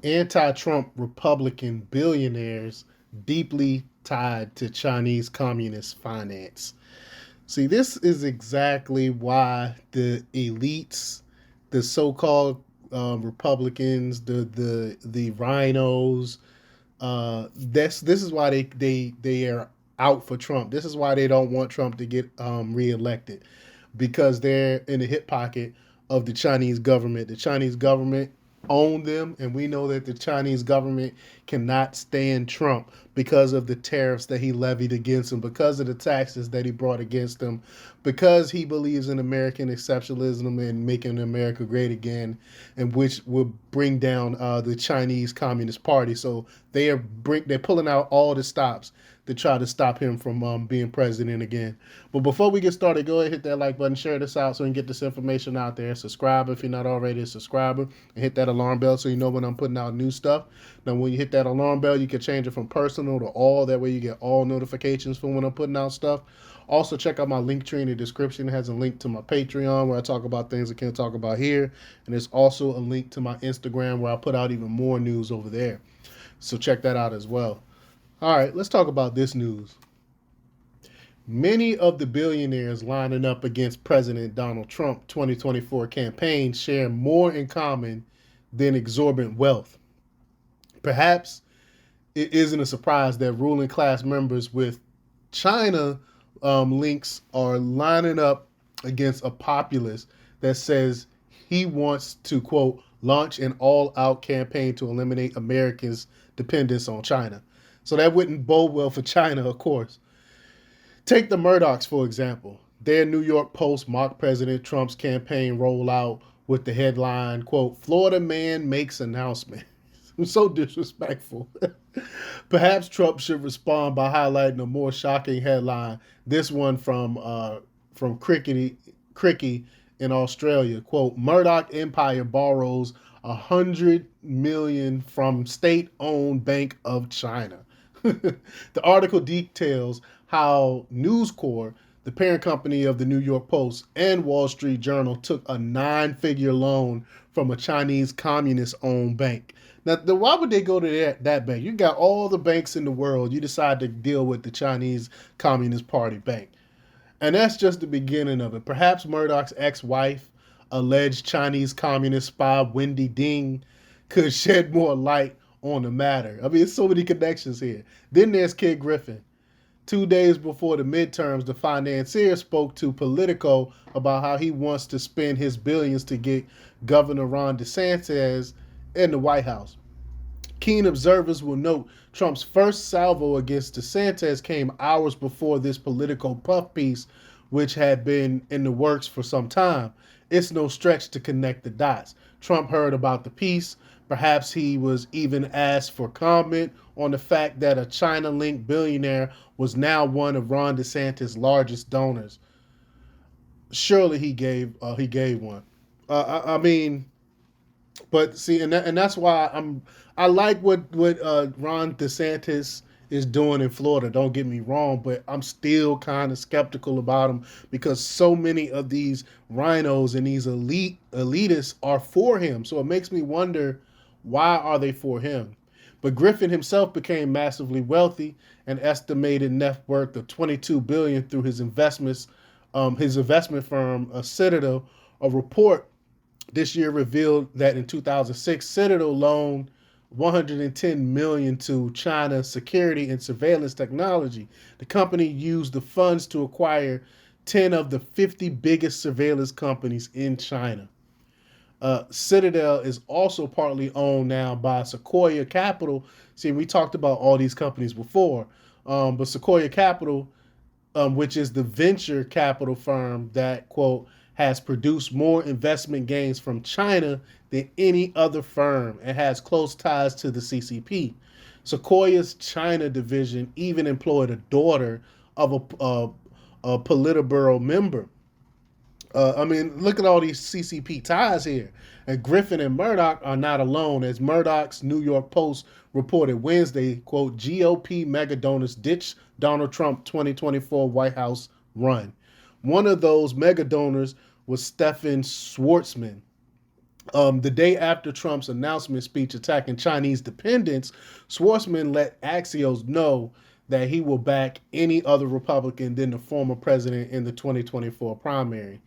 Anti-Trump Republican billionaires deeply tied to Chinese communist finance. See, this is exactly why the elites, the so-called Republicans, the rhinos, this is why they are out for Trump. This is why they don't want Trump to get reelected, because they're in the hip pocket of the Chinese government. The Chinese government own them, and we know that the Chinese government cannot stand Trump because of the tariffs that he levied against them, because of the taxes that he brought against them, because he believes in American exceptionalism and making America great again, and which will bring down the Chinese Communist Party. So they're pulling out all the stops to try to stop him from being president again. But before we get started, go ahead, hit that like button, share this out so we can get this information out there. Subscribe if you're not already a subscriber, and hit that alarm bell so you know when I'm putting out new stuff. Now, when you hit that alarm bell, you can change it from personal to all. That way, you get all notifications from when I'm putting out stuff. Also, check out my link tree in the description. It has a link to my Patreon where I talk about things I can't talk about here. And there's also a link to my Instagram where I put out even more news over there. So check that out as well. All right, let's talk about this news. Many of the billionaires lining up against President Donald Trump 2024 campaign share more in common than exorbitant wealth. Perhaps it isn't a surprise that ruling class members with China links are lining up against a populist that says he wants to, quote, launch an all out campaign to eliminate Americans' dependence on China. So that wouldn't bode well for China, of course. Take the Murdochs, for example. Their New York Post mocked President Trump's campaign rollout with the headline, quote, Florida man makes announcement. So disrespectful. Perhaps Trump should respond by highlighting a more shocking headline. This one from Cricky in Australia. Quote: Murdoch Empire borrows 100 million from state-owned Bank of China. The article details how News Corp, the parent company of the New York Post and Wall Street Journal, took a nine-figure loan from a Chinese communist-owned bank. Now, why would they go to that bank? You got all the banks in the world. You decide to deal with the Chinese Communist Party bank. And that's just the beginning of it. Perhaps Murdoch's ex-wife, alleged Chinese communist spy Wendy Ding, could shed more light on the matter. I mean, it's so many connections here. Then there's Kid Griffin. 2 days before the midterms, the financier spoke to Politico about how he wants to spend his billions to get Governor Ron DeSantis in the White House. Keen observers will note Trump's first salvo against DeSantis came hours before this Politico puff piece, which had been in the works for some time. It's no stretch to connect the dots. Trump heard about the piece. Perhaps he was even asked for comment on the fact that a China-linked billionaire was now one of Ron DeSantis' largest donors. Surely he gave one. I mean, but see, and that's why I like what Ron DeSantis is doing in Florida. Don't get me wrong, but I'm still kind of skeptical about him because so many of these rhinos and these elitists are for him. So it makes me wonder, why are they for him? But Griffin himself became massively wealthy, an estimated net worth of 22 billion through his investment firm, Citadel. A report this year revealed that in 2006, Citadel loaned 110 million to China security and surveillance technology. The company used the funds to acquire 10 of the 50 biggest surveillance companies in China. Citadel is also partly owned now by Sequoia Capital. See, we talked about all these companies before, but Sequoia Capital, which is the venture capital firm that, quote, has produced more investment gains from China than any other firm and has close ties to the CCP. Sequoia's China division even employed a daughter of a Politburo member. I mean, look at all these CCP ties here. And Griffin and Murdoch are not alone, as Murdoch's New York Post reported Wednesday, quote, GOP mega donors ditch Donald Trump 2024 White House run. One of those mega donors was Stephen Schwartzman, The day after Trump's announcement speech attacking Chinese dependence, Schwarzman let Axios know that he will back any other Republican than the former president in the 2024 primary.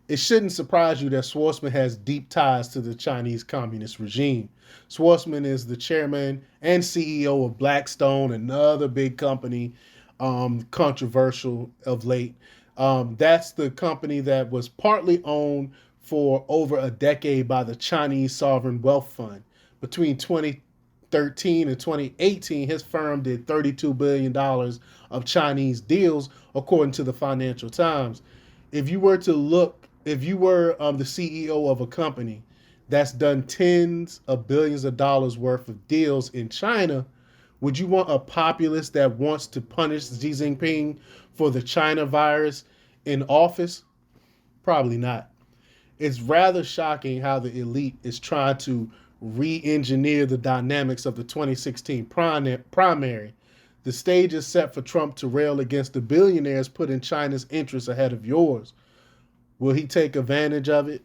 It shouldn't surprise you that Schwarzman has deep ties to the Chinese Communist regime. Schwarzman is the chairman and CEO of Blackstone, another big company, controversial of late. That's the company that was partly owned for over a decade by the Chinese Sovereign Wealth Fund. Between 2013 and 2018, his firm did $32 billion of Chinese deals, according to the Financial Times. If you were the CEO of a company that's done tens of billions of dollars worth of deals in China, would you want a populace that wants to punish Xi Jinping for the China virus in office? Probably not. It's rather shocking how the elite is trying to re engineer the dynamics of the 2016 primary. The stage is set for Trump to rail against the billionaires putting China's interests ahead of yours. Will he take advantage of it?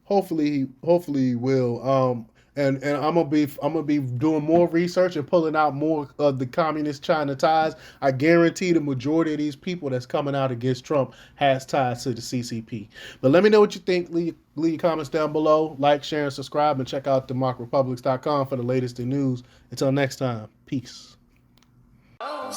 Hopefully he will. And I'm gonna be doing more research and pulling out more of the communist China ties. I guarantee the majority of these people that's coming out against Trump has ties to the CCP. But let me know what you think. Leave your comments down below. Like, share, and subscribe, and check out democrepublics.com for the latest in news. Until next time, peace. Oh,